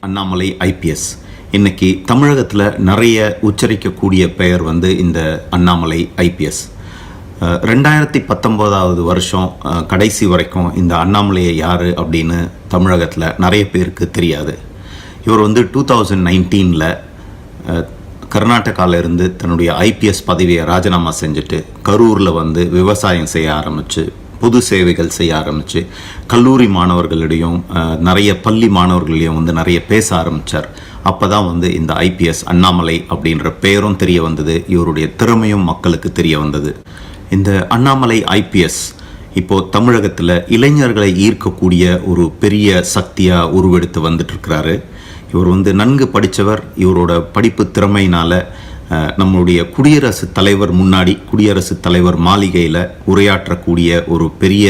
Annamalai IPS. இன்னைக்கு தமிழகத்தில் நிறைய உச்சரிக்கக்கூடிய பெயர் இந்த அண்ணாமலை ஐபிஎஸ். 2019 வருஷம் கடைசி வரைக்கும் இந்த அண்ணாமலையை யார் அப்படின்னு தமிழகத்தில் நிறைய பேருக்கு தெரியாது. இவர் 2019 கர்நாடகாவில் இருந்து தன்னுடைய ஐபிஎஸ் பதவியை ராஜினாமா செஞ்சுட்டு கரூரில் விவசாயம் செய்ய ஆரம்பித்து பொது சேவைகள் செய்ய ஆரம்பித்து கல்லூரி மாணவர்களிடையும் நிறைய பள்ளி மாணவர்களிடையும் நிறைய பேச ஆரம்பித்தார். அப்போ தான் இந்த ஐபிஎஸ் அண்ணாமலை அப்படின்ற பெயரும் தெரிய வந்தது, இவருடைய திறமையும் மக்களுக்கு தெரிய வந்தது. இந்த அண்ணாமலை ஐபிஎஸ் இப்போது தமிழகத்தில் இளைஞர்களை ஈர்க்கக்கூடிய ஒரு பெரிய சக்தியாக உருவெடுத்து வந்துட்டுருக்கிறாரு. இவர் நன்கு படித்தவர். இவரோட படிப்பு திறமையினால் நம்மளுடைய குடியரசுத் தலைவர் முன்னாடி குடியரசுத் தலைவர் மாளிகையில் உரையாற்றக்கூடிய ஒரு பெரிய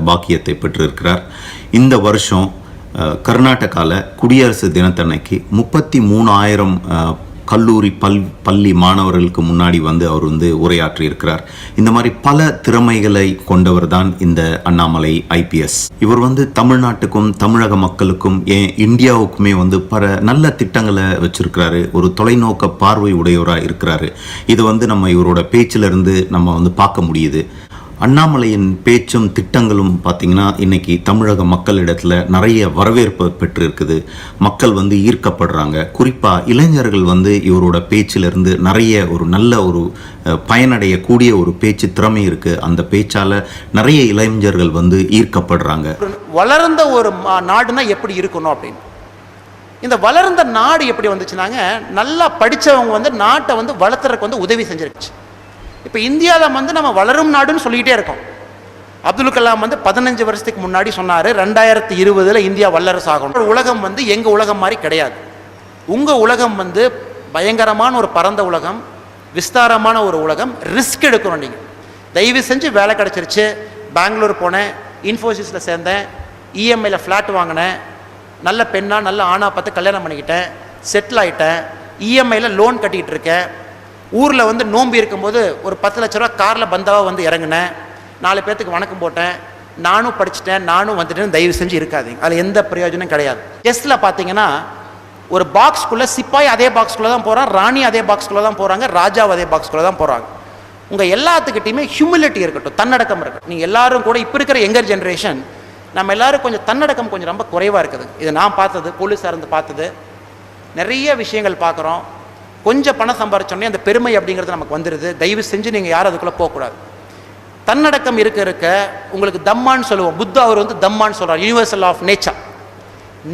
பாக்கியத்தை பெற்றிருக்கிறார். இந்த வருஷம் கர்நாடகாவில் குடியரசு தினத்தன்னைக்கு 33,000 கல்லூரி பள்ளி மாணவர்களுக்கு முன்னாடி அவர் உரையாற்றி இருக்கிறார். இந்த மாதிரி பல திறமைகளை கொண்டவர் தான் இந்த அண்ணாமலை ஐபிஎஸ். இவர் தமிழ்நாட்டுக்கும் தமிழக மக்களுக்கும் ஏன் இந்தியாவுக்குமே பல நல்ல திட்டங்களை வச்சிருக்கிறாரு. ஒரு தொலைநோக்க பார்வை உடையவராக இருக்கிறாரு. இது நம்ம இவரோட பேச்சிலிருந்து நம்ம பார்க்க முடியுது. அண்ணாமலையின் பேச்சும் திட்டங்களும் பார்த்திங்கன்னா இன்றைக்கி தமிழக மக்களிடத்தில் நிறைய வரவேற்பு பெற்றிருக்குது. மக்கள் ஈர்க்கப்படுறாங்க. குறிப்பாக இளைஞர்கள் இவரோட பேச்சிலிருந்து நிறைய ஒரு நல்ல ஒரு பயனடையக்கூடிய ஒரு பேச்சு திறமை இருக்குது. அந்த பேச்சால் நிறைய இளைஞர்கள் ஈர்க்கப்படுறாங்க. வளர்ந்த ஒரு நாடுனா எப்படி இருக்கணும் அப்படின்னு, இந்த வளர்ந்த நாடு எப்படி வந்துச்சுனாங்க, நல்லா படித்தவங்க நாட்டை வளர்த்துறதுக்கு உதவி செஞ்சிருச்சு. இப்போ இந்தியாவில் நம்ம வளரும் நாடுன்னு சொல்லிக்கிட்டே இருக்கோம். அப்துல் கலாம் 15 வருஷத்துக்கு முன்னாடி சொன்னார் 2020 இந்தியா வல்லரசு ஆகணும். உலகம் எங்கள் உலகம் மாதிரி கிடையாது. உங்கள் உலகம் பயங்கரமான ஒரு பரந்த உலகம், விஸ்தாரமான ஒரு உலகம். ரிஸ்க் எடுக்கணும். நீங்கள் தயவு செஞ்சு வேலை கிடச்சிருச்சு. பெங்களூர் போனேன், இன்ஃபோசிஸில் சேர்ந்தேன், இஎம்ஐயில் ஃப்ளாட் வாங்கினேன், நல்ல பெண்ணாக நல்ல ஆணாக பார்த்து கல்யாணம் பண்ணிக்கிட்டேன், செட்டில் ஆகிட்டேன், இஎம்ஐயில் லோன் கட்டிகிட்டு இருக்கேன். ஊரில் நோம்பி இருக்கும்போது ஒரு 10 லட்ச ரூபா காரில் பந்தாவாக இறங்கினேன், 4 பேர்த்துக்கு வணக்கம் போட்டேன், நானும் படிச்சுட்டேன், நானும் வந்துட்டேன்னு தயவு செஞ்சு இருக்காதீங்க. அதில் எந்த பிரயோஜனம் கிடையாது. செஸ்ஸில் பார்த்தீங்கன்னா ஒரு பாக்ஸ்குள்ளே சிப்பாய் அதே பாக்ஸ்குள்ளே தான் போகிறான், ராணி அதே பாக்ஸ்குள்ளே தான் போகிறாங்க, ராஜாவும் அதே பாக்ஸ்குள்ளே தான் போகிறாங்க. உங்கள் எல்லாத்துக்கிட்டையுமே ஹியூமிலிட்டி இருக்கட்டும், தன்னடக்கம் இருக்கட்டும். நீங்கள் எல்லோரும் கூட இப்போ இருக்கிற யங்கர் ஜென்ரேஷன் நம்ம எல்லோரும் கொஞ்சம் தன்னடக்கம் கொஞ்சம் ரொம்ப குறைவாக இருக்குது. இது நான் பார்த்தது, போலீஸாக இருந்து பார்த்தது, நிறைய விஷயங்கள் பார்க்குறோம். கொஞ்சம் பணம் சம்பாரிச்சோடனே அந்த பெருமை அப்படிங்கிறது நமக்கு வந்துடுது. தயவு செஞ்சு நீங்கள் யாரும் அதுக்குள்ளே போகக்கூடாது. தன்னடக்கம் இருக்க உங்களுக்கு தம்மான்னு சொல்லுவோம். புத்தா அவர் தம்மான்னு சொல்கிறார், யூனிவர்சல் ஆஃப் நேச்சர்.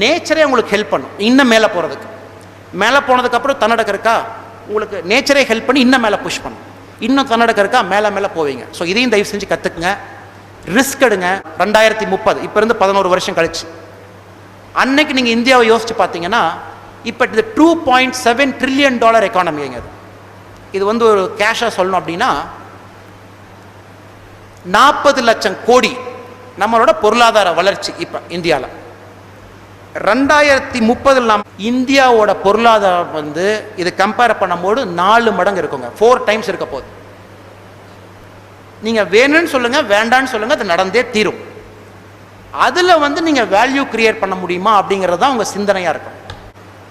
நேச்சரே உங்களுக்கு ஹெல்ப் பண்ணும் இன்னும் மேலே போகிறதுக்கு. மேலே போனதுக்கப்புறம் தன்னடக்கம் இருக்கா, உங்களுக்கு நேச்சரே ஹெல்ப் பண்ணி இன்னும் மேலே புஷ் பண்ணும். இன்னும் தன்னடக்கம் இருக்கா, மேலே மேலே போவீங்க. ஸோ இதையும் தயவு செஞ்சு கற்றுக்குங்க, ரிஸ்க் எடுங்க. 2030 இப்போ இருந்து 11 வருஷம் கழிச்சு அன்னைக்கு நீங்கள் இந்தியாவை யோசிச்சு பார்த்தீங்கன்னா இப்போ இது $2.7 ட்ரில்லியன் எக்கானமிங்க. இது ஒரு கேஷாக சொல்லணும் அப்படின்னா 40 லட்சம் கோடி நம்மளோட பொருளாதார வளர்ச்சி. இப்போ இந்தியாவில் 2030 நாம் இந்தியாவோட பொருளாதாரம் இது கம்பேர் பண்ணும்போது 4 மடங்கு இருக்குங்க. 4 டைம்ஸ் இருக்க போகுது. நீங்கள் வேணும்னு சொல்லுங்கள், வேண்டான்னு சொல்லுங்கள், அது நடந்தே தீரும். அதில் நீங்கள் வேல்யூ கிரியேட் பண்ண முடியுமா அப்படிங்கிறது தான் உங்கள் சிந்தனையாக இருக்கும்.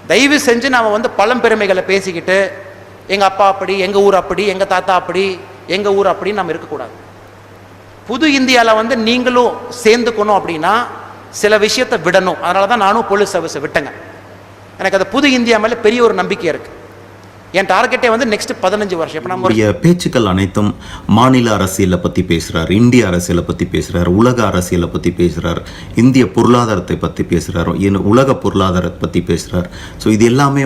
தயவு செஞ்சு நாம் பழம்பெருமைகளை பேசிக்கிட்டு எங்கள் அப்பா அப்படி, எங்கள் ஊர் அப்படி, எங்கள் தாத்தா அப்படி, எங்கள் ஊர் அப்படின்னு நம்ம இருக்கக்கூடாது. புது இந்தியாவில் நீங்களும் சேர்ந்துக்கணும் அப்படின்னா சில விஷயத்தை விடணும். அதனால தான் நானும் போலீஸ் சர்வீஸை விட்டேங்க. எனக்கு அது புது இந்தியா மேலே பெரிய ஒரு நம்பிக்கை இருக்குது. என் டார்கெட்டே நெக்ஸ்ட் 15 வருஷம். இப்போ நம்முடைய பேச்சுக்கள் அனைத்தும் மாநில அரசியலை பற்றி பேசுகிறார், இந்திய அரசியலை பற்றி பேசுகிறார், உலக அரசியலை பற்றி பேசுகிறார், இந்திய பொருளாதாரத்தை பற்றி பேசுகிறார், உலக பொருளாதாரத்தை பற்றி பேசுகிறார். ஸோ இது எல்லாமே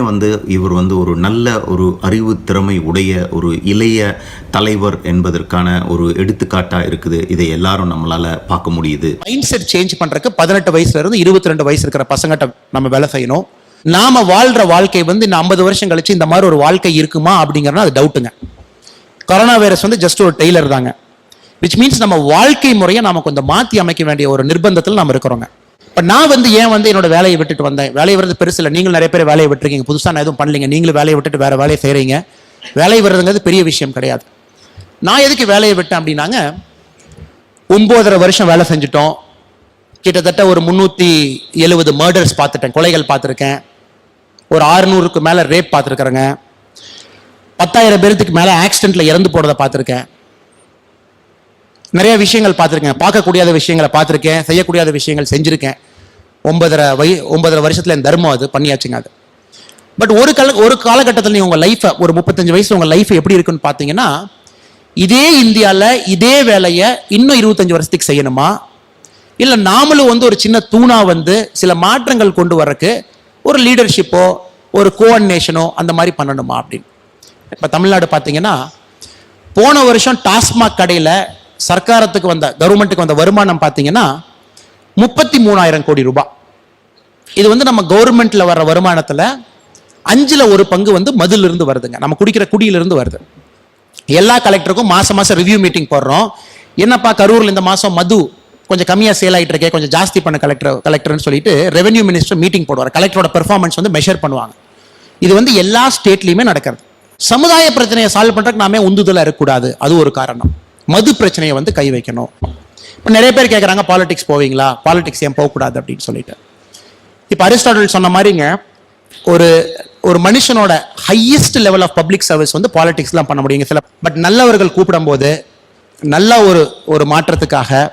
இவர் ஒரு நல்ல ஒரு அறிவு திறமை உடைய ஒரு இளைய தலைவர் என்பதற்கான ஒரு எடுத்துக்காட்டாக இருக்குது. இதை எல்லாரும் நம்மளால் பார்க்க முடியுது. மைண்ட் செட் சேஞ்ச் பண்ணுறதுக்கு 18 வயசுலேருந்து 22 வயசு இருக்கிற பசங்கிட்ட நம்ம வேலை செய்யணும். நாம வாழ்ற வாழ்க்கை இந்த 50 வருஷம் கழிச்சு இந்த மாதிரி ஒரு வாழ்க்கை இருக்குமா அப்படிங்கிறனா அது டவுட்டுங்க. கொரோனா வைரஸ் ஜஸ்ட் ஒரு டெய்லர் தாங்க. விச் மீன்ஸ் நம்ம வாழ்க்கை முறையை நாம கொஞ்சம் மாற்றி அமைக்க வேண்டிய ஒரு நிர்பந்தத்தில் நம்ம இருக்கிறோங்க. இப்போ நான் ஏன் என்னோட வேலையை விட்டுட்டு வந்தேன். வேலையை வர்றது பெருசு இல்லை. நீங்களும் நிறைய பேர் வேலையை விட்டுருக்கீங்க. புதுசாக நான் எதுவும் பண்ணலீங்க. நீங்களும் வேலையை விட்டுட்டு வேற வேலையை செய்கிறீங்க. வேலையை வர்றதுங்கிறது பெரிய விஷயம் கிடையாது. நான் எதுக்கு வேலையை விட்டேன் அப்படின்னாங்க, 9.5 வருஷம் வேலை செஞ்சுட்டோம். கிட்டத்தட்ட ஒரு 370 மர்டர்ஸ் பார்த்துட்டேன், கொலைகள் பார்த்துருக்கேன். ஒரு 600க்கு மேலே ரேப் பார்த்துருக்குறேங்க. 10,000 பேருக்கு மேலே ஆக்சிடென்ட்ல இறந்து போனதை பார்த்துருக்கேன். நிறைய விஷயங்கள் பார்த்துருக்கேன். பார்க்கக்கூடியாத விஷயங்களை பார்த்துருக்கேன், செய்யக்கூடியாத விஷயங்கள் செஞ்சுருக்கேன். 9.5 வருஷத்துல என் தர்மம் அது பண்ணியாச்சுங்க அது. பட் ஒரு காலகட்டத்தில் நீங்கள் உங்கள் லைஃப்பை, ஒரு 35 வயசு உங்கள் லைஃப் எப்படி இருக்குன்னு பார்த்தீங்கன்னா, இதே இந்தியாவில் இதே வேலையை இன்னும் 25 வருஷத்துக்கு செய்யணுமா, இல்லை நாமளும் வந்து ஒரு சின்ன தூணா வந்து சில மாற்றங்கள் கொண்டு வர்றதுக்கு ஒரு லீடர்ஷிப்போ ஒரு கோஆர்டினேஷனோ அந்த மாதிரி பண்ணணுமா அப்படின்னு. இப்போ தமிழ்நாடு பார்த்தீங்கன்னா, போன வருஷம் டாஸ்மாக் கடையில் சர்க்காரத்துக்கு வந்த, கவர்மெண்ட்டுக்கு வந்த வருமானம் பார்த்தீங்கன்னா 33,000 கோடி ரூபாய். இது வந்து நம்ம கவர்மெண்ட்ல வர்ற வருமானத்தில் 5ல் 1 பங்கு வந்து மதுலிருந்து வருதுங்க, நம்ம குடிக்கிற குடியிலிருந்து வருது. எல்லா கலெக்டருக்கும் மாசம் மாசம் ரிவ்யூ மீட்டிங் போடுறோம். என்னப்பா கரூர்ல இந்த மாசம் மது கொஞ்சம் கம்மியாக சேல் ஆகிட்டு இருக்கே, கொஞ்சம் ஜாஸ்தி பண்ண கலெக்டர்னு சொல்லிட்டு ரெவென்யூ மினிஸ்டர் மீட்டிங் போடுவார். கலெக்டரோட பெர்ஃபார்மன்ஸ் வந்து மெஷர் பண்ணுவாங்க. இது வந்து எல்லா ஸ்டேட்லையுமே நடக்கிறது. சமுதாய பிரச்சனையை சால்வ் பண்ணுறதுக்கு நாமே உந்துதலாக இருக்கக்கூடாது, அது ஒரு காரணம். மது பிரச்சனையை வந்து கை வைக்கணும். இப்போ நிறைய பேர் கேட்குறாங்க, பாலிடிக்ஸ் போவீங்களா, பாலிடிக்ஸ் ஏன் போகக்கூடாது அப்படின்னு சொல்லிட்டு. இப்போ அரிஸ்டாட்டில் சொன்ன மாதிரிங்க, ஒரு மனுஷனோட highest level of public service வந்து பாலிடிக்ஸ்லாம் பண்ண முடியுங்க சில. பட் நல்லவர்கள் கூப்பிடும் போது நல்ல ஒரு மாற்றத்துக்காக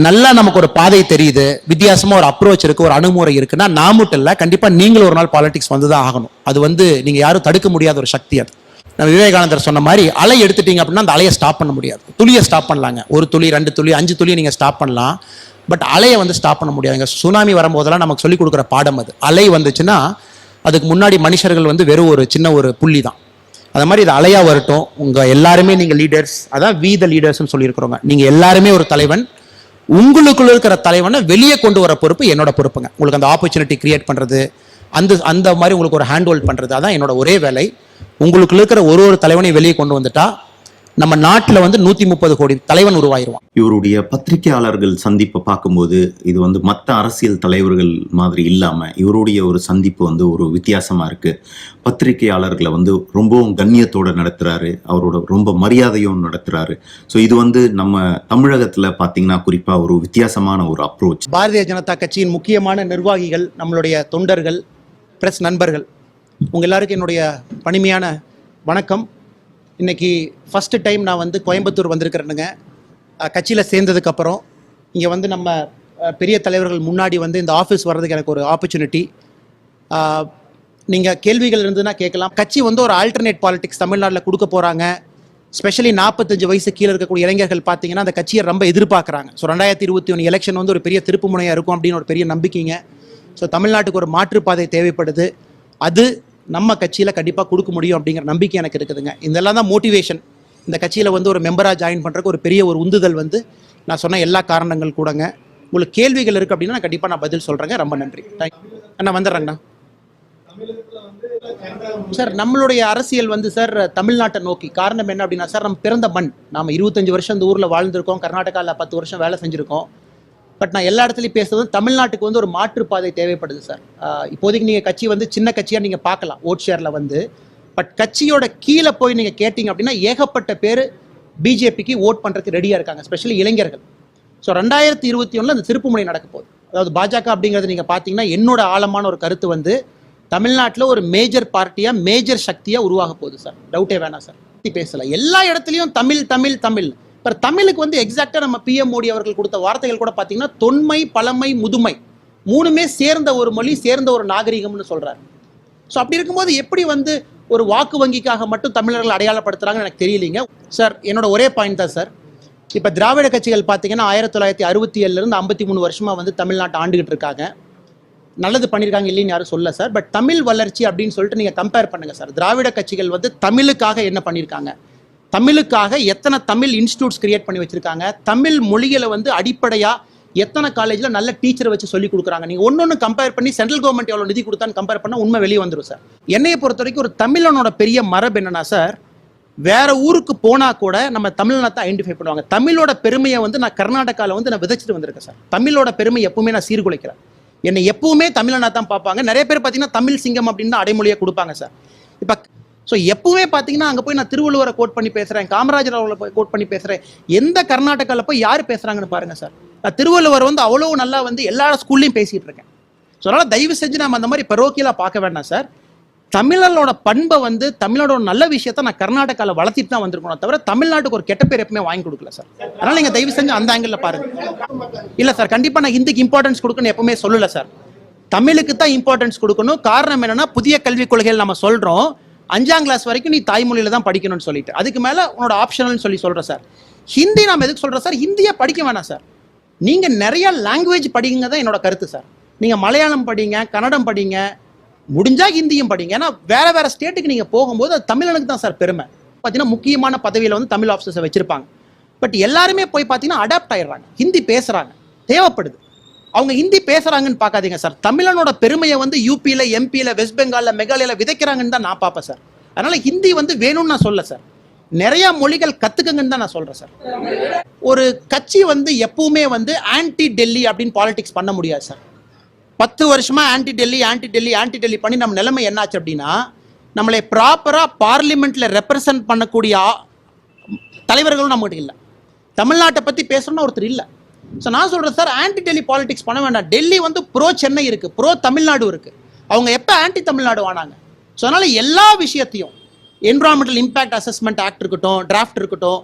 நல்லா நமக்கு ஒரு பாதை தெரியுது, வித்தியாசமா ஒரு அப்ரோச் இருக்கு, ஒரு அணுகுமுறை இருக்குன்னா நான் மட்டும் இல்லை, கண்டிப்பா நீங்களும் ஒரு நாள் பாலிடிக்ஸ் வந்து தான் ஆகணும். அது வந்து நீங்க யாரும் தடுக்க முடியாத ஒரு சக்தி அது. நம்ம விவேகானந்தர் சொன்ன மாதிரி அலை எடுத்துட்டீங்க அப்படின்னா அந்த அலையை ஸ்டாப் பண்ண முடியாது. துளியை ஸ்டாப் பண்ணலாங்க, 1 துளி 2 துளி 5 துளி நீங்க ஸ்டாப் பண்ணலாம், பட் அலையை வந்து ஸ்டாப் பண்ண முடியாதுங்க. சுனாமி வரும்போதெல்லாம் நமக்கு சொல்லிக் கொடுக்குற பாடம் அது. அலை வந்துச்சுன்னா அதுக்கு முன்னாடி மனுஷர்கள் வந்து வெறும் ஒரு சின்ன ஒரு புள்ளி தான். அது மாதிரி இது அலையா வரட்டும். உங்க எல்லாருமே நீங்க லீடர்ஸ், அதான் வி த லீடர்ஸ்னு சொல்லியிருக்கிறோங்க. நீங்க எல்லாருமே ஒரு தலைவன். உங்களுக்குள்ள இருக்கிற தலைவனை வெளியே கொண்டு வர பொறுப்பு என்னோட பொறுப்புங்க. உங்களுக்கு அந்த ஆப்பர்ச்சுனிட்டி கிரியேட் பண்றது, அந்த மாதிரி உங்களுக்கு ஒரு ஹேண்ட் ஹோல்ட் பண்றது, அதான் என்னோட ஒரே வேலை. உங்களுக்குள்ள இருக்கிற ஒரு தலைவனை வெளியே கொண்டு வந்துட்டா நம்ம நாட்டில் வந்து 130 கோடி தலைவன் உருவாயிருவான். இவருடைய பத்திரிகையாளர்கள் சந்திப்பை பார்க்கும்போது இது வந்து மற்ற அரசியல் தலைவர்கள் மாதிரி இல்லாம இவருடைய ஒரு சந்திப்பு வந்து ஒரு வித்தியாசமா இருக்கு. பத்திரிகையாளர்களை வந்து ரொம்பவும் கண்ணியத்தோட நடத்துறாரு, அவரோட ரொம்ப மரியாதையும் நடத்துறாரு. ஸோ இது வந்து நம்ம தமிழகத்துல பார்த்தீங்கன்னா குறிப்பா ஒரு வித்தியாசமான ஒரு அப்ரோச். பாரதிய ஜனதா கட்சியின் முக்கியமான நிர்வாகிகள், நம்மளுடைய தொண்டர்கள், பிரஸ் நண்பர்கள், உங்க எல்லாருக்கும் என்னுடைய பணிமையான வணக்கம். இன்னைக்கு ஃபர்ஸ்ட் டைம் நான் வந்து கோயம்புத்தூர் வந்திருக்கிறேனுங்க. கட்சியில் சேர்ந்ததுக்கப்புறம் இங்கே வந்து நம்ம பெரிய தலைவர்கள் முன்னாடி வந்து இந்த ஆஃபீஸ் வர்றதுக்கு எனக்கு ஒரு ஆப்பர்ச்சுனிட்டி. நீங்கள் கேள்விகள் இருந்ததுன்னா கேட்கலாம். கட்சி வந்து ஒரு ஆல்டர்னேட் பாலிடிக்ஸ் தமிழ்நாட்டில் கொடுக்க போகிறாங்க. ஸ்பெஷலி 45 வயசு கீழே இருக்கக்கூடிய இளைஞர்கள் பார்த்தீங்கன்னா அந்த கட்சியை ரொம்ப எதிர்பார்க்குறாங்க. ஸோ 2021 எலெக்ஷன் வந்து ஒரு பெரிய திருப்பு முனையாக இருக்கும் அப்படின்னு ஒரு பெரிய நம்பிக்கைங்க. ஸோ தமிழ்நாட்டுக்கு ஒரு மாற்றுப்பாதை தேவைப்படுது. அது நம்ம கட்சியில் கண்டிப்பாக கொடுக்க முடியும் அப்படிங்கிற நம்பிக்கை எனக்கு இருக்குதுங்க. இதெல்லாம் தான் மோட்டிவேஷன். இந்த கட்சியில் வந்து ஒரு மெம்பராக ஜாயின் பண்ணுறதுக்கு ஒரு பெரிய ஒரு உந்துதல் வந்து நான் சொன்ன எல்லா காரணங்கள் கூடங்க. உங்களுக்கு கேள்விகள் இருக்குது அப்படின்னா நான் கண்டிப்பாக நான் பதில் சொல்கிறேங்க. ரொம்ப நன்றி. அண்ணா வந்துடுறேங்கண்ணா. சார் நம்மளுடைய அரசியல் வந்து சார் தமிழ்நாட்டை நோக்கி. காரணம் என்ன அப்படின்னா சார், நம்ம பிறந்த மண். நாம் 25 வருஷம் இந்த ஊரில் வாழ்ந்திருக்கோம். கர்நாடகாவில் 10 வருஷம் வேலை செஞ்சுருக்கோம். பட் நான் எல்லா இடத்துலையும் பேசுறது தமிழ்நாட்டுக்கு வந்து ஒரு மாற்றுப்பாதை தேவைப்படுது சார். இப்போதைக்கு நீங்கள் கட்சி வந்து சின்ன கட்சியாக நீங்கள் பார்க்கலாம் ஓட் ஷேரில் வந்து. பட் கட்சியோட கீழே போய் நீங்கள் கேட்டிங்க அப்படின்னா ஏகப்பட்ட பேர் பிஜேபிக்கு ஓட் பண்ணுறதுக்கு ரெடியாக இருக்காங்க, ஸ்பெஷலி இளைஞர்கள். ஸோ 2021 அந்த திருப்புமுனை நடக்க போகுது. அதாவது பாஜக அப்படிங்கிறது நீங்கள் பார்த்தீங்கன்னா என்னோட ஆழமான ஒரு கருத்து வந்து தமிழ்நாட்டில் ஒரு மேஜர் பார்ட்டியாக மேஜர் சக்தியாக உருவாக போகுது சார். டவுட்டே வேணாம் சார். பேசல எல்லா இடத்துலையும் தமிழ் தமிழ் தமிழ். இப்போ தமிழுக்கு வந்து எக்ஸாக்டாக நம்ம பிஎம் மோடி அவர்கள் கொடுத்த வார்த்தைகள் கூட பார்த்தீங்கன்னா தொன்மை, பழமை, முதுமை 3மே சேர்ந்த ஒரு மொழி, சேர்ந்த ஒரு நாகரிகம்னு சொல்கிறாரு. ஸோ அப்படி இருக்கும்போது எப்படி வந்து ஒரு வாக்கு வங்கிக்காக மட்டும் தமிழர்கள் அடையாளப்படுத்துகிறாங்கன்னு எனக்கு தெரியலீங்க சார். என்னோட ஒரே பாயிண்ட் தான் சார். இப்போ திராவிட கட்சிகள் பார்த்தீங்கன்னா 1967 53 வருஷமாக வந்து தமிழ்நாட்டை ஆண்டுகிட்டு இருக்காங்க. நல்லது பண்ணியிருக்காங்க இல்லைன்னு யாரும் சொல்ல சார். பட் தமிழ் வளர்ச்சி அப்படின்னு சொல்லிட்டு நீங்கள் கம்பேர் பண்ணுங்கள் சார். திராவிட கட்சிகள் வந்து தமிழுக்காக என்ன பண்ணியிருக்காங்க, தமிழுக்காக எத்தனை தமிழ் இன்ஸ்டியூட்ஸ் கிரியேட் பண்ணி வச்சிருக்காங்க, தமிழ் மொழிகளை வந்து அடிப்படையாக எத்தனை காலேஜில் நல்ல டீச்சரை வச்சு சொல்லிக் கொடுக்குறாங்க. நீங்கள் ஒன்று கம்பேர் பண்ணி சென்ட்ரல் கவர்மெண்ட் எவ்வளோ நிதி கொடுத்தான்னு கம்பேர் பண்ணால் உண்மை வெளியே வந்துடும் சார். என்னையை பொறுத்த வரைக்கும் ஒரு தமிழனோட பெரிய மரபு என்னன்னா சார், வேற ஊருக்கு போனால் கூட நம்ம தமிழ்நாட்டை ஐடென்டிஃபை பண்ணுவாங்க. தமிழோட பெருமையை வந்து நான் கர்நாடகாவில் வந்து நான் விதைச்சிட்டு வந்திருக்கேன் சார். தமிழோட பெருமை எப்பவுமே நான் சீர்குலைக்கிறேன். என்னை எப்பவுமே தமிழனா தான் பார்ப்பாங்க. நிறைய பேர் பார்த்தீங்கன்னா தமிழ் சிங்கம் அப்படின்னு அடைமொழியை கொடுப்பாங்க சார். இப்போ ஸோ எப்பவுமே பார்த்தீங்கன்னா அங்கே போய் நான் திருவள்ளுவரை கோட் பண்ணி பேசுகிறேன், காமராஜர் அவர்களை போய் கோட் பண்ணி பேசுகிறேன். எந்த கர்நாடகாவில் போய் யார் பேசுகிறாங்கன்னு பாருங்கள் சார். நான் திருவள்ளுவர் வந்து அவ்வளோ நல்லா வந்து எல்லா ஸ்கூல்லையும் பேசிகிட்டு இருக்கேன். ஸோ அதனால் தயவு செஞ்சு நம்ம அந்த மாதிரி பரோக்கியலாக பார்க்க வேண்டாம் சார். தமிழனோட பண்பை வந்து தமிழோட நல்ல விஷயத்த நான் கர்நாடகாவில் வளர்த்திட்டு தான் வந்திருக்கணும், தவிர தமிழ்நாட்டுக்கு ஒரு கெட்ட பேர் எப்பவுமே வாங்கி கொடுக்கல சார். அதனால நீங்க தயவு செஞ்சு அந்த ஆங்கிள் பாருங்க. இல்ல சார், கண்டிப்பா நான் ஹிந்திக்கு இம்பார்ட்டன்ஸ் கொடுக்கணும் எப்பவுமே சொல்லல சார். தமிழுக்கு தான் இம்பார்ட்டன்ஸ் கொடுக்கணும். காரணம் என்னன்னா, புதிய கல்விக் கொள்கைகள் நம்ம சொல்றோம் 5ஆம் கிளாஸ் வரைக்கும் நீ தாய்மொழியில தான் படிக்கணும்னு சொல்லிட்டு, அதுக்கு மேல உன்னோட ஆப்ஷனல்னு சொல்றேன் சார். ஹிந்தி நாம எதுக்கு சொல்றோம் சார்? ஹிந்தியை படிக்க வேணாம் சார், நீங்க நிறைய லாங்குவேஜ் படிங்க தான் என்னோட கருத்து சார். நீங்க மலையாளம் படிங்க, கன்னடம் படிங்க, முடிஞ்சா ஹிந்தியும் படிங்க. ஏன்னா வேற வேற ஸ்டேட்டுக்கு நீங்க போகும்போது அது தமிழனுக்கு தான் சார் பெருமை. பார்த்தீங்கன்னா முக்கியமான பதவியில் வந்து தமிழ் ஆஃபீஸர்ஸை வச்சிருப்பாங்க. பட் எல்லாருமே போய் பார்த்தீங்கன்னா அடாப்ட் ஆயிடுறாங்க, ஹிந்தி பேசுறாங்க, தேவைப்படுது. அவங்க ஹிந்தி பேசுறாங்கன்னு பார்க்காதீங்க சார், தமிழனோட பெருமையை வந்து யூபியில், எம்பியில், வெஸ்ட் பெங்காலில், மேகாலயாவில் விதைக்கிறாங்கன்னு தான் நான் பார்ப்பேன் சார். அதனால ஹிந்தி வந்து வேணும்னு நான் சொல்ல சார், நிறைய மொழிகள் கத்துக்கங்கன்னு தான் நான் சொல்றேன் சார். ஒரு கட்சி வந்து எப்பவுமே வந்து ஆன்டி டெல்லி அப்படின்னு பாலிடிக்ஸ் பண்ண முடியாது சார். 10 வருஷமா ஆன்டி டெல்லி பண்ணி நம்ம நிலைமை என்னாச்சு அப்படின்னா, நம்மளை ப்ராப்பரா பார்லிமெண்ட்ல ரெப்ரசன்ட் பண்ணக்கூடிய தலைவர்களும் நம்மகிட்ட இல்லை. தமிழ்நாட்டை பத்தி பேசணும்னு ஒருத்தர் இல்லை. ஸோ நான் சொல்றேன் சார், ஆன்டி டெல்லி பாலிடிக்ஸ் பண்ண வேண்டாம். டெல்லி வந்து ப்ரோ சென்னை இருக்கு, ப்ரோ தமிழ்நாடு இருக்கு. அவங்க எப்போ ஆன்டி தமிழ்நாடு ஆனாங்க? ஸோ அதனால எல்லா விஷயத்தையும், என்விரான்மெண்டல் இம்பாக்ட் அசஸ்மெண்ட் ஆக்ட் இருக்கட்டும், டிராஃப்ட் இருக்கட்டும்,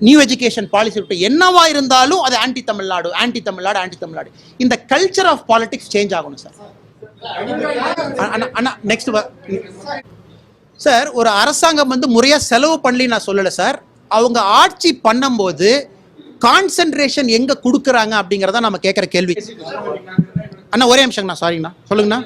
நியூ எஜுகேஷன் பாலிசி இருக்கட்டும், என்னவா இருந்தாலும் அது ஆன்டி தமிழ்நாடு. இந்த கல்ச்சர் ஆஃப் பாலிடிக்ஸ் சேஞ்ச் ஆகணும் சார். நெக்ஸ்ட் சார், ஒரு அரசாங்கம் வந்து முறையா செலவு பண்ணி நான் சொல்லல சார். அவங்க ஆட்சி பண்ணும்போது கான்சென்ட்ரேஷன் எங்க கொடுக்குறாங்க அப்படிங்கறத நம்ம கேட்கிற கேள்வி. அண்ணா ஒரே நிமிஷங்கண்ணா, சாரிங்கண்ணா, சொல்லுங்கண்ணா.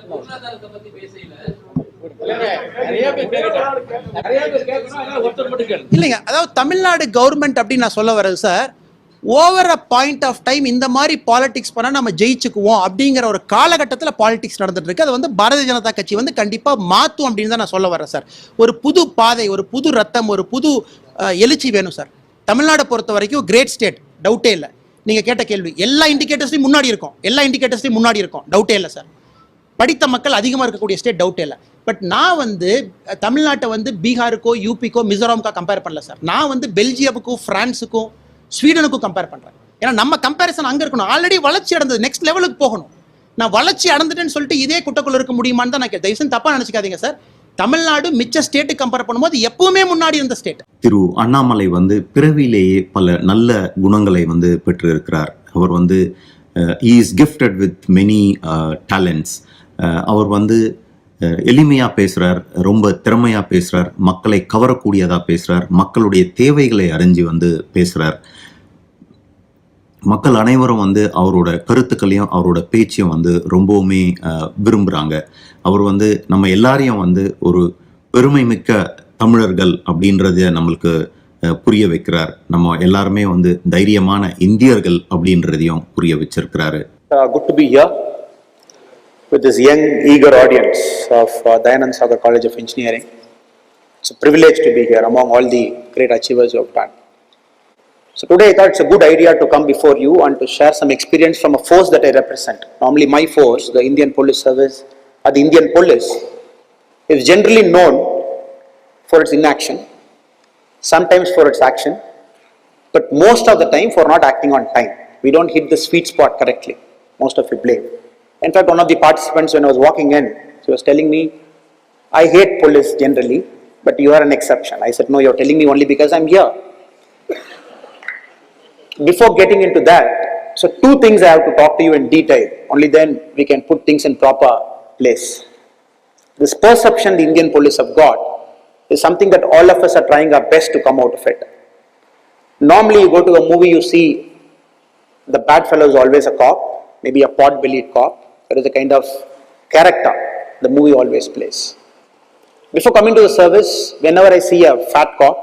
இல்லைங்க, அதாவது தமிழ்நாடு கவர்மெண்ட் அப்படின்னு நான் சொல்ல வர்றது sir, over a point of time இந்த மாதிரி பாலிடிக்ஸ் பண்ணா நம்ம ஜெயிச்சுக்குவோம் அப்படிங்கிற ஒரு காலகட்டத்தில் பாலிடிக்ஸ் நடந்துட்டு இருக்கு. அது வந்து பாரதிய ஜனதா கட்சி வந்து கண்டிப்பா மாத்தும் அப்படின்னு தான் நான் சொல்ல வரேன் சார். ஒரு புது பாதை, ஒரு புது ரத்தம், ஒரு புது எழுச்சி வேணும் சார். தமிழ்நாடு பொறுத்த வரைக்கும் கிரேட் ஸ்டேட், டவுட்டே இல்லை. நீங்க கேட்ட கேள்வி எல்லா இண்டிகேட்டர்ஸ்லையும் முன்னாடி இருக்கும், டவுட்டே இல்லை சார். படித்த மக்கள் அதிகமாக இருக்கக்கூடிய ஸ்டேட், டவுட்டே இல்லை. பட் நான் வந்து தமிழ்நாட்டை வந்து பீகாருக்கோ, யூபிக்கோ, மிசோரம்க்கோ கம்பேர் பண்ணல சார். நான் வந்து பெல்ஜியமுக்கும், பிரான்ஸுக்கும், ஸ்வீடனுக்கும் கம்பேர் பண்றேன். ஏன்னா நம்ம கம்பேரிசன் அங்க இருக்கணும். ஆல்ரெடி வளர்ச்சி அடைந்தது, நெக்ஸ்ட் லெவலுக்கு போகணும். நான் வளர்ச்சி அடைந்துட்டேன்னு சொல்லிட்டு இதே குட்டக்குள்ள இருக்க முடியுமான்னு தான் நான் தயவுசெய்து தப்பா நினைச்சுக்காதீங்க சார். தமிழ்நாடு மிச்ச ஸ்டேட்டு கம்பேர் பண்ணும்போது எப்பவுமே முன்னாடி இருந்த ஸ்டேட். திரு அண்ணாமலை வந்து பிறவிலேயே பல நல்ல குணங்களை வந்து பெற்று இருக்கிறார். அவர் வந்து is gifted with many talents. அவர் வந்து எளிமையாக பேசுகிறார், ரொம்ப திறமையாக பேசுகிறார், மக்களை கவரக்கூடியதாக பேசுகிறார், மக்களுடைய தேவைகளை அறிஞ்சு வந்து பேசுகிறார். மக்கள் அனைவரும் வந்து அவரோட கருத்துக்களையும் அவரோட பேச்சையும் வந்து ரொம்பவுமே விரும்புகிறாங்க. அவர் வந்து நம்ம எல்லாரையும் வந்து ஒரு பெருமை மிக்க தமிழர்கள் அப்படின்றத நம்மளுக்கு புரிய வைக்கிறார். நம்ம எல்லாருமே வந்து தைரியமான இந்தியர்கள் அப்படின்றதையும் புரிய வச்சிருக்கிறாரு. Good to be here with this young, eager audience of Dayanand Sagar College of Engineering. It's a privilege to be here among all the great achievers you have done. So today I thought it's a good idea to come before you and to share some experience from a force that I represent. Normally my force, the Indian Police Service, or the Indian Police, is generally known for its inaction, sometimes for its action, but most of the time for not acting on time. We don't hit the sweet spot correctly. Most of you blame. In fact, one of the participants, when I was walking in, she was telling me, I hate police generally, but you are an exception. I said, no, you're telling me only because I'm here. Before getting into that, so two things I have to talk to you in detail. Only then we can put things in proper place. This perception the Indian police have got is something that all of us are trying our best to come out of it. Normally you go to a movie, you see the bad fellow is always a cop, maybe a pot-bellied cop. That is the kind of character the movie always plays. Before coming to the service, whenever I see a fat cop,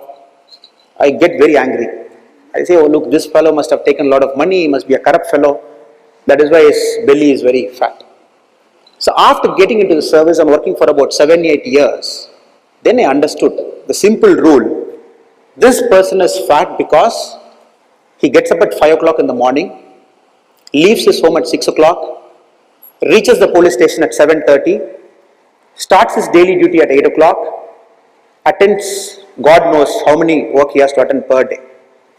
I get very angry. I say, oh look, this fellow must have taken a lot of money, he must be a corrupt fellow. That is why his belly is very fat. So after getting into the service and working for about 7-8 years, then I understood the simple rule. This person is fat because he gets up at 5 o'clock in the morning, leaves his home at 6 o'clock, reaches the police station at 7:30, starts his daily duty at 8 o'clock, attends God knows how many work he has to attend per day.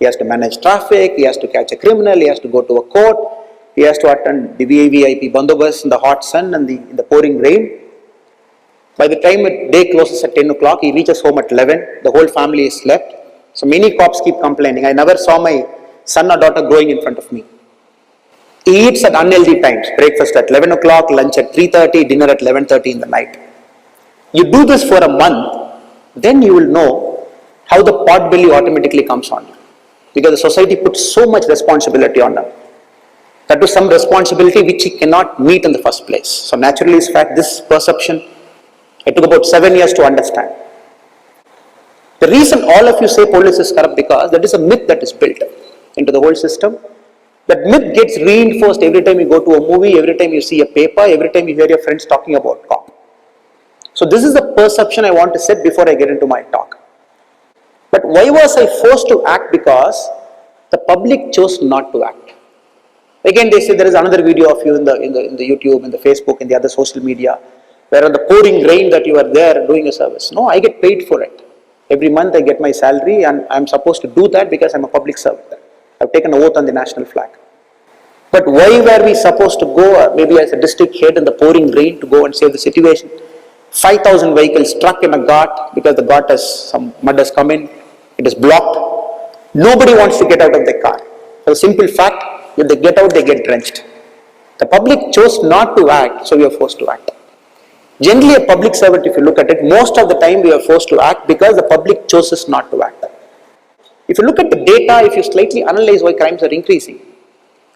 He has to manage traffic, he has to catch a criminal, he has to go to a court, he has to attend the VVIP bandobas in the hot sun and in the pouring rain. By the time day closes at 10 o'clock, he reaches home at 11. The whole family is slept. So many cops keep complaining. I never saw my son or daughter growing in front of me. He eats at unhealthy times. Breakfast at 11 o'clock, lunch at 3:30, dinner at 11:30 in the night. You do this for a month, then you will know how the pot belly automatically comes on you. Because the society puts so much responsibility on them. That was some responsibility which he cannot meet in the first place. So naturally, in fact, this perception, it took about 7 years to understand. The reason all of you say police is corrupt, because that is a myth that is built into the whole system. That myth gets reinforced every time you go to a movie, every time you see a paper, every time you hear your friends talking about cop. So this is the perception I want to set before I get into my talk. But why was I forced to act? Because the public chose not to act. Again, they say there is another video of you in the YouTube, in the Facebook, in the other social media, where on the pouring rain that you are there doing a service. No, I get paid for it. Every month I get my salary, and I'm supposed to do that because I'm a public servant. I've taken an oath on the national flag. But why were we supposed to go, maybe as a district head in the pouring rain, to go and save the situation? 5,000 vehicles stuck in a ghat because the ghat has, some mud has come in, it is blocked. Nobody wants to get out of the car. For the simple fact, if they get out, they get drenched. The public chose not to act, so we are forced to act. Generally, a public servant, if you look at it, most of the time we are forced to act because the public chooses not to act. If you look at the data, if you slightly analyze why crimes are increasing,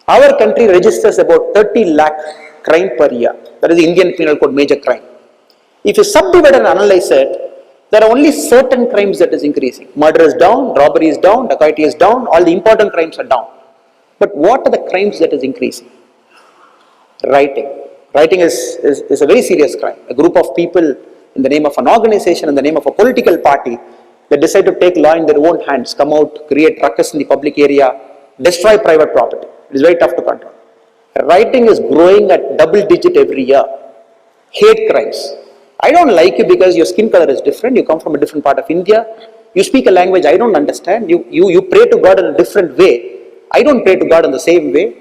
our country registers about 30 lakh crime per year. That is the Indian Penal Code major crime. If you subdivide and analyze it, there are only certain crimes that is increasing. Murder is down, robbery is down, dacoity is down, all the important crimes are down. But what are the crimes that is increasing? Rioting. Rioting is a very serious crime. A group of people in the name of an organization, in the name of a political party, they decide to take law in their own hands, come out, create ruckus in the public area, destroy private property. It is very tough to control. Rioting is growing at double digit every year. Hate crimes. I don't like you because your skin color is different, you come from a different part of India, you speak a language I don't understand, you pray to God in a different way, I don't pray to God in the same way,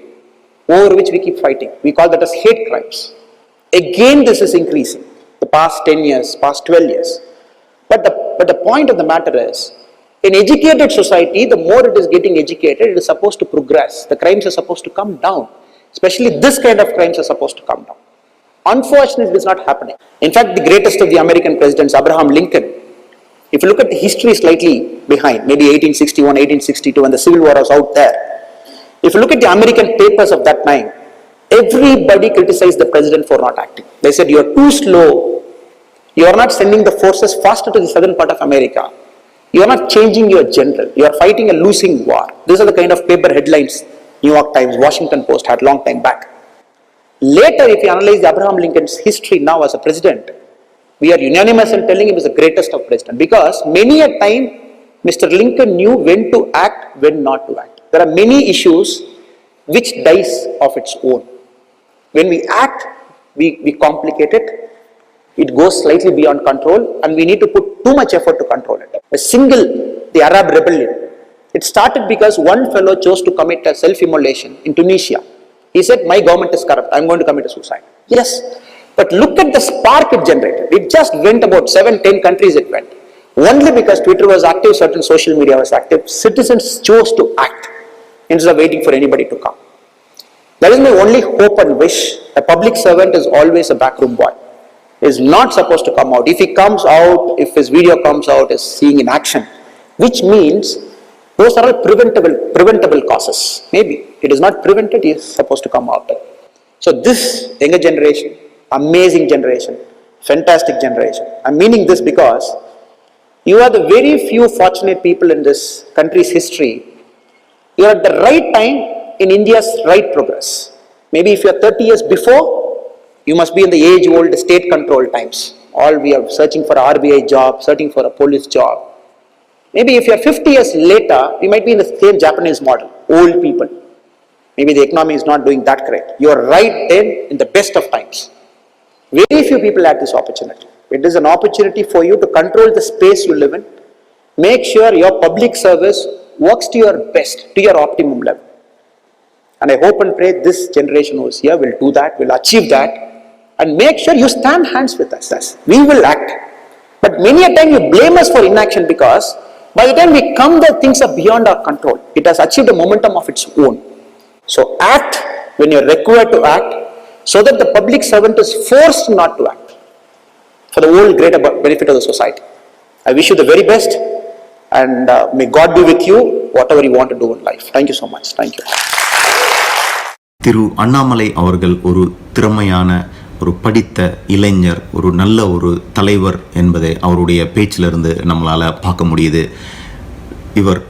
over which we keep fighting. We call that as hate crimes. Again, this is increasing, the past 10 years, past 12 years. But the point of the matter is, in educated society, the more it is getting educated, it is supposed to progress. The crimes are supposed to come down. Especially this kind of crimes are supposed to come down. Unfortunately, it is not happening. In fact, the greatest of the American presidents, Abraham Lincoln, if you look at the history slightly behind, maybe 1861, 1862, when the Civil War was out there, if you look at the American papers of that time, everybody criticized the president for not acting. They said, you are too slow, you are not sending the forces faster to the southern part of America, you are not changing your general, you are fighting a losing war. These are the kind of paper headlines New York Times, Washington Post had long time back. Later, if you analyze Abraham Lincoln's history now as a president, we are unanimous in telling him he is the greatest of presidents, because many a time Mr. Lincoln knew when to act, when not to act. There are many issues which dies of its own. When we act, we complicate it, it goes slightly beyond control, and we need to put too much effort to control it. The Arab rebellion, it started because one fellow chose to commit a self-immolation in Tunisia. He said, my government is corrupt, I am going to commit a suicide. Yes, but look at the spark it generated. It just went about 7-10 countries it went. Only because Twitter was active, certain social media was active, citizens chose to act instead of waiting for anybody to come. That is my only hope and wish. A public servant is always a backroom boy. He is not supposed to come out. If he comes out, if his video comes out, is seeing in action, which means those are all preventable causes. Maybe it is not prevented, he is supposed to come out. So this younger generation, amazing generation, fantastic generation. I'm meaning this because you are the very few fortunate people in this country's history. You are at the right time in India's right progress. Maybe if you are 30 years before, you must be in the age-old state control times. All we are searching for an RBI job, searching for a police job. Maybe if you are 50 years later, we might be in the same Japanese model, old people. Maybe the economy is not doing that great. You are right then in the best of times. Very few people had this opportunity. It is an opportunity for you to control the space you live in. Make sure your public service works to your best, to your optimum level. And I hope and pray this generation who is here will do that, will achieve that, and make sure you stand hands with us. We will act. But many a time you blame us for inaction because by the time we come there, things are beyond our control. It has achieved a momentum of its own. So act when you're required to act so that the public servant is forced not to act for the whole greater benefit of the society. I wish you the very best and may God be with you, whatever you want to do in life. Thank you so much. Thank you. Thiru Annamalai அவர்கள் ஒரு திறமையான, ஒரு படித்த இளைஞர், ஒரு நல்ல ஒரு தலைவர் என்பதை அவருடைய பேச்சிலிருந்து நம்மளால் பார்க்க முடியுது. இவர்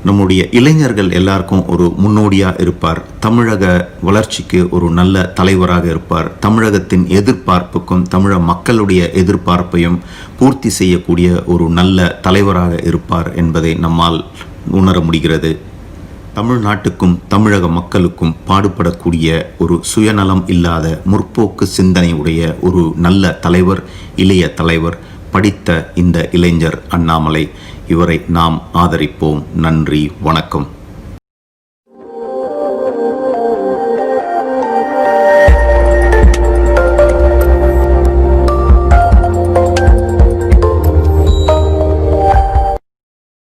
நம்முடைய இளைஞர்கள் எல்லாருக்கும் ஒரு முன்னோடியாக இருப்பார். தமிழக வளர்ச்சிக்கு ஒரு நல்ல தலைவராக இருப்பார். தமிழகத்தின் எதிர்பார்ப்புக்கும் தமிழக மக்களுடைய எதிர்பார்ப்பையும் பூர்த்தி செய்யக்கூடிய ஒரு நல்ல தலைவராக இருப்பார் என்பதை நம்மால் உணர முடிகிறது. தமிழ்நாட்டுக்கும் தமிழக மக்களுக்கும் பாடுபடக்கூடிய ஒரு சுயநலம் இல்லாத முற்போக்கு சிந்தனை உடைய ஒரு நல்ல தலைவர், இளைய தலைவர், படித்த இந்த இளைஞர் அண்ணாமலை. இவரை நாம் ஆதரிப்போம். நன்றி, வணக்கம்.